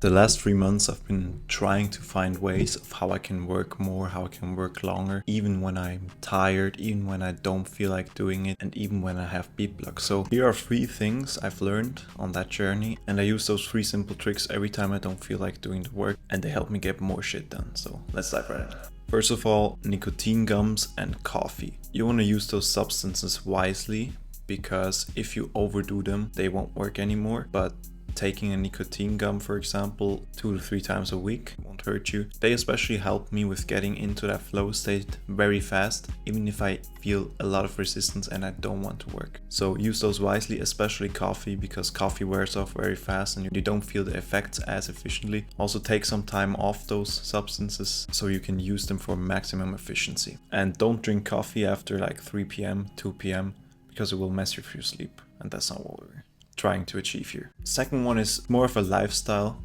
The last 3 months I've been trying to find ways of how I can work more, how I can work longer, even when I'm tired, even when I don't feel like doing it, and even when I have beatblock. So here are 3 things I've learned on that journey, and I use those 3 simple tricks every time I don't feel like doing the work, and they help me get more shit done. So let's dive right in. First of all, nicotine gums and coffee. You want to use those substances wisely, because if you overdo them, they won't work anymore. But taking a nicotine gum, for example, 2 to 3 times a week won't hurt you. They especially help me with getting into that flow state very fast, even if I feel a lot of resistance and I don't want to work. So use those wisely, especially coffee, because coffee wears off very fast and you don't feel the effects as efficiently. Also take some time off those substances so you can use them for maximum efficiency. And don't drink coffee after like 3 p.m, 2 p.m, because it will mess with your sleep, and that's not what we're trying to achieve here. Second one is more of a lifestyle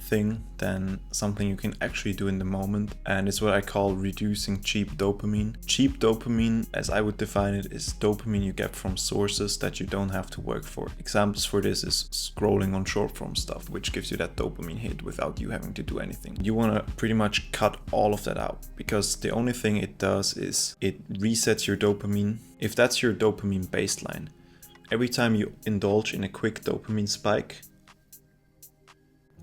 thing than something you can actually do in the moment, and it's what I call reducing cheap dopamine. Cheap dopamine, as I would define it, is dopamine you get from sources that you don't have to work for. Examples for this is scrolling on short form stuff, which gives you that dopamine hit without you having to do anything. You want to pretty much cut all of that out, because the only thing it does is it resets your dopamine. If that's your dopamine baseline, every time you indulge in a quick dopamine spike,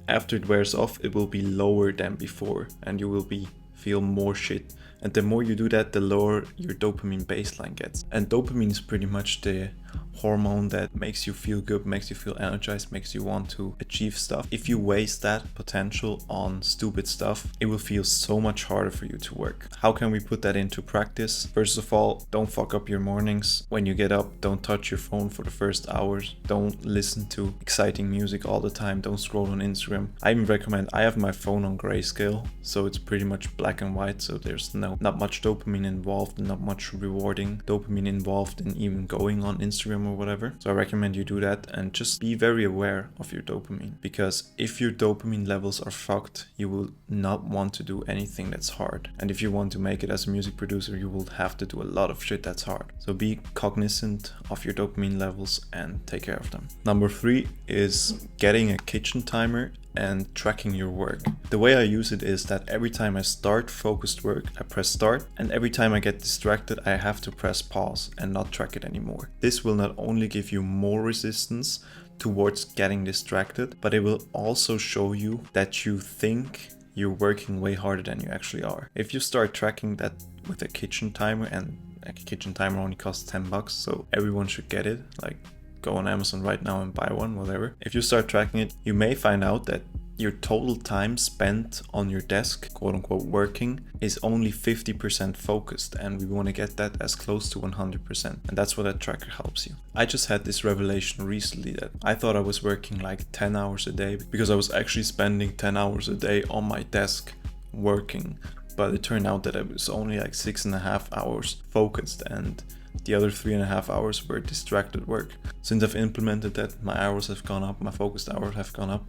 after it wears off, it will be lower than before and you will feel more shit. And the more you do that, the lower your dopamine baseline gets. And dopamine is pretty much the hormone that makes you feel good, makes you feel energized, makes you want to achieve stuff. If you waste that potential on stupid stuff, it will feel so much harder for you to work. How can we put that into practice? First of all, don't fuck up your mornings. When you get up, don't touch your phone for the first hours. Don't listen to exciting music all the time. Don't scroll on Instagram. I even recommend, I have my phone on grayscale, so it's pretty much black and white, so there's not much dopamine involved, not much rewarding dopamine involved in even going on Instagram or whatever. So I recommend you do that, and just be very aware of your dopamine, because if your dopamine levels are fucked, you will not want to do anything that's hard. And if you want to make it as a music producer, you will have to do a lot of shit that's hard. So be cognizant of your dopamine levels and take care of them. Number 3 is getting a kitchen timer and tracking your work. The way I use it is that every time I start focused work, I press start, and every time I get distracted, I have to press pause and not track it anymore. This will not only give you more resistance towards getting distracted, but it will also show you that you think you're working way harder than you actually are. If you start tracking that with a kitchen timer, and a kitchen timer only costs $10, so everyone should get it, like go on Amazon right now and buy one, whatever. If you start tracking it, you may find out that your total time spent on your desk, quote unquote, working, is only 50% focused, and we want to get that as close to 100%. And that's what that tracker helps you. I just had this revelation recently that I thought I was working like 10 hours a day, because I was actually spending 10 hours a day on my desk working. But it turned out that I was only like 6.5 hours focused, and the other 3.5 hours were distracted work. Since I've implemented that, my hours have gone up, my focused hours have gone up,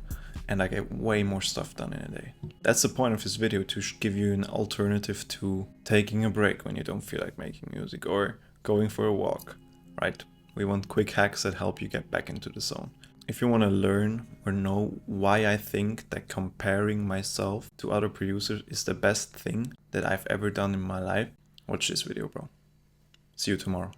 and I get way more stuff done in a day. That's the point of this video, to give you an alternative to taking a break when you don't feel like making music, or going for a walk, right? We want quick hacks that help you get back into the zone. If you want to learn or know why I think that comparing myself to other producers is the best thing that I've ever done in my life, watch this video, bro. See you tomorrow.